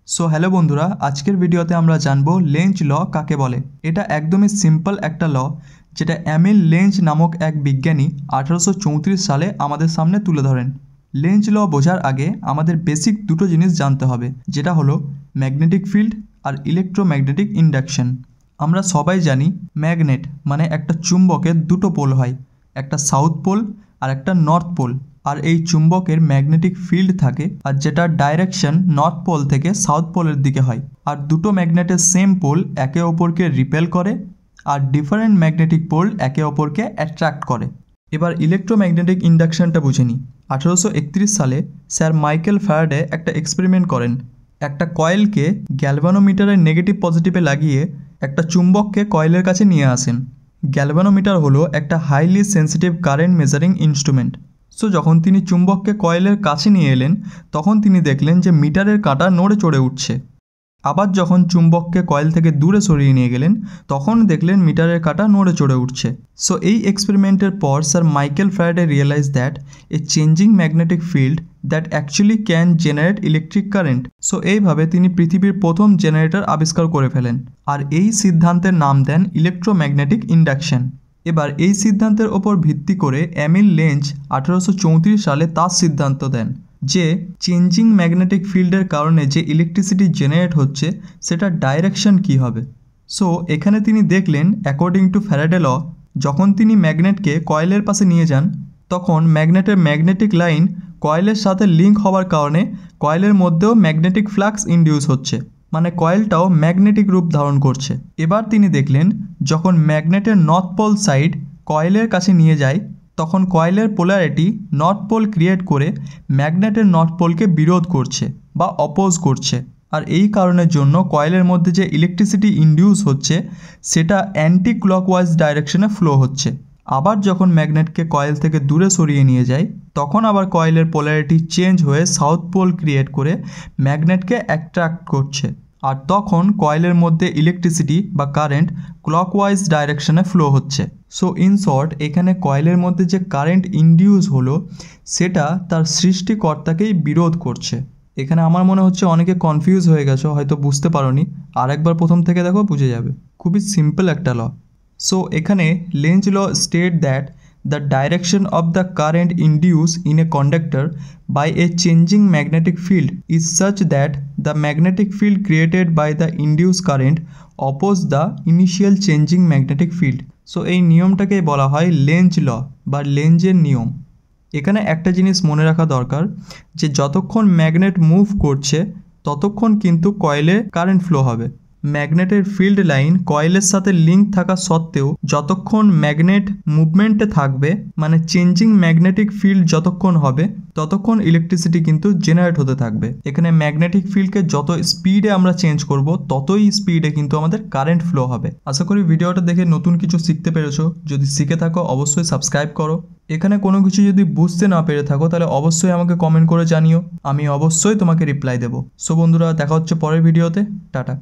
So hello বন্ধুরা, আজকের ভিডিওতে আমরা জানবো লেঞ্জ ল কাকে বলে। এটা একদমই সিম্পল একটা ল যেটা এমিল লেঞ্জ নামক এক বিজ্ঞানী 1834 সালে আমাদের সামনে তুলে ধরেন। লেঞ্জ ল বোঝার আগে আমাদের বেসিক দুটো জিনিস জানতে হবে, যেটা হলো ম্যাগনেটিক ফিল্ড আর ইলেকট্রোম্যাগনেটিক ইন্ডাকশন। আমরা সবাই জানি ম্যাগনেট মানে একটা চুম্বকের দুটো পোল হয়, একটা সাউথ পোল আর একটা নর্থ পোল। আর এই চুম্বকের ম্যাগনেটিক ফিল্ড থাকে আর যেটার ডাইরেকশন নর্থ পোল থেকে সাউথ পোলের দিকে হয়। আর দুটো ম্যাগনেটের সেম পোল একে অপরকে রিপেল করে আর ডিফারেন্ট ম্যাগনেটিক পোল একে অপরকে অ্যাট্রাক্ট করে। এবার ইলেকট্রোম্যাগনেটিক ইন্ডাকশনটা বুঝে নিই। 1831 সালে স্যার মাইকেল ফ্যারাডে একটা এক্সপেরিমেন্ট করেন। একটা কয়েলকে গ্যালভানোমিটারের নেগেটিভ পজিটিভে লাগিয়ে একটা চুম্বককে কয়েলের কাছে নিয়ে আসেন। গ্যালভানোমিটার হলো একটা highly sensitive current measuring instrument. So যখন তিনি চুম্বককে কয়েলের কাছে নিয়ে এলেন তখন তিনি দেখলেন যে মিটারের কাঁটা নড়ে চড়ে উঠছে। আবার যখন চুম্বককে কয়েল থেকে দূরে সরিয়ে নিয়ে গেলেন তখন দেখলেন মিটারের কাঁটা নড়ে চড়ে উঠছে। সো এই এক্সপেরিমেন্টের পর sir Michael Faraday realise that a changing magnetic field that actually can generate electric current. So এইভাবে তিনি পৃথিবীর প্রথম জেনারেটর আবিষ্কার করে ফেলেন আর এই সিদ্ধান্তের নাম দেন ইলেকট্রোম্যাগনেটিক ইন্ডাকশন। এবার এই সিদ্ধান্তের ওপর ভিত্তি করে এমিল লেঞ্জ 1834 সালে তার সিদ্ধান্ত দেন যে চেঞ্জিং ম্যাগনেটিক ফিল্ডের কারণে যে ইলেকট্রিসিটি জেনারেট হচ্ছে সেটার ডাইরেকশন কী হবে। সো এখানে তিনি দেখলেন অ্যাকর্ডিং টু ফ্যারাডে ল, যখন তিনি ম্যাগনেটকে কয়েলের পাশে নিয়ে যান তখন ম্যাগনেটের ম্যাগনেটিক লাইন কয়েলের সাথে লিঙ্ক হওয়ার কারণে কয়েলের মধ্যেও ম্যাগনেটিক ফ্লাক্স ইনডিউস হচ্ছে, মানে কয়েলটাও ম্যাগনেটিক রূপ ধারণ করছে। এবার তিনি দেখলেন যখন ম্যাগনেটের নর্থ পোল সাইড কয়েলের কাছে নিয়ে যায় তখন কয়েলের পোলারিটি নর্থ পোল ক্রিয়েট করে ম্যাগনেটের নর্থ পোলকে বিরোধ করছে বা অপোজ করছে। আর এই কারণের জন্য কয়েলের মধ্যে যে ইলেকট্রিসিটি ইনডিউস হচ্ছে সেটা অ্যান্টি ক্লকওয়াইজ ডাইরেকশনে ফ্লো হচ্ছে। আবার যখন ম্যাগনেটকে কয়েল থেকে দূরে সরিয়ে নিয়ে যায় তখন আবার কয়েলের পোলারিটি চেঞ্জ হয়ে সাউথ পোল ক্রিয়েট করে ম্যাগনেটকে অ্যাট্রাক্ট করছে। আর তখন কয়েলের মধ্যে ইলেকট্রিসিটি বা কারেন্ট ক্লকওয়াইজ ডাইরেকশনে ফ্লো হচ্ছে। সো ইন শর্ট, এখানে কয়েলের মধ্যে যে কারেন্ট ইনডিউস হলো সেটা তার সৃষ্টিকর্তাকেই বিরোধ করছে। এখানে আমার মনে হচ্ছে অনেকে কনফিউজ হয়ে গেছো, হয়তো বুঝতে পারোনি। আরেকবার প্রথম থেকে দেখো, বুঝে যাবে। খুবই সিম্পল একটা ল। সো এখানে Lenz law state that the direction of the current induced in a conductor by a changing magnetic field is such that the magnetic field created by the induced current oppose the initial changing magnetic field. So এই নিয়মটাকে বলা হয় Lenz ল বা লেঞ্জের নিয়ম। এখানে একটা জিনিস মনে রাখা দরকার যে যতক্ষণ ম্যাগনেট মুভ করছে ততক্ষণ কিন্তু কয়েলে কারেন্ট ফ্লো হবে। ম্যাগনেটের ফিল্ড লাইন কয়েলের সাথে লিঙ্ক থাকা সত্ত্বেও যতক্ষণ ম্যাগনেট মুভমেন্টে থাকবে, মানে চেঞ্জিং ম্যাগনেটিক ফিল্ড যতক্ষণ হবে ততক্ষণ ইলেকট্রিসিটি কিন্তু জেনারেট হতে থাকবে। এখানে ম্যাগনেটিক ফিল্ডকে যত স্পিডে আমরা চেঞ্জ করব ততই স্পিডে কিন্তু আমাদের কারেন্ট ফ্লো হবে। আশা করি ভিডিওটা দেখে নতুন কিছু শিখতে পেরেছো। যদি শিখে থাকো অবশ্যই সাবস্ক্রাইব করো। এখানে কোনো কিছু যদি বুঝতে না পেরে থাকো তাহলে অবশ্যই আমাকে কমেন্ট করে জানিও, আমি অবশ্যই তোমাকে রিপ্লাই দেবো। সো বন্ধুরা, দেখা হচ্ছে পরের ভিডিওতে। টাটা।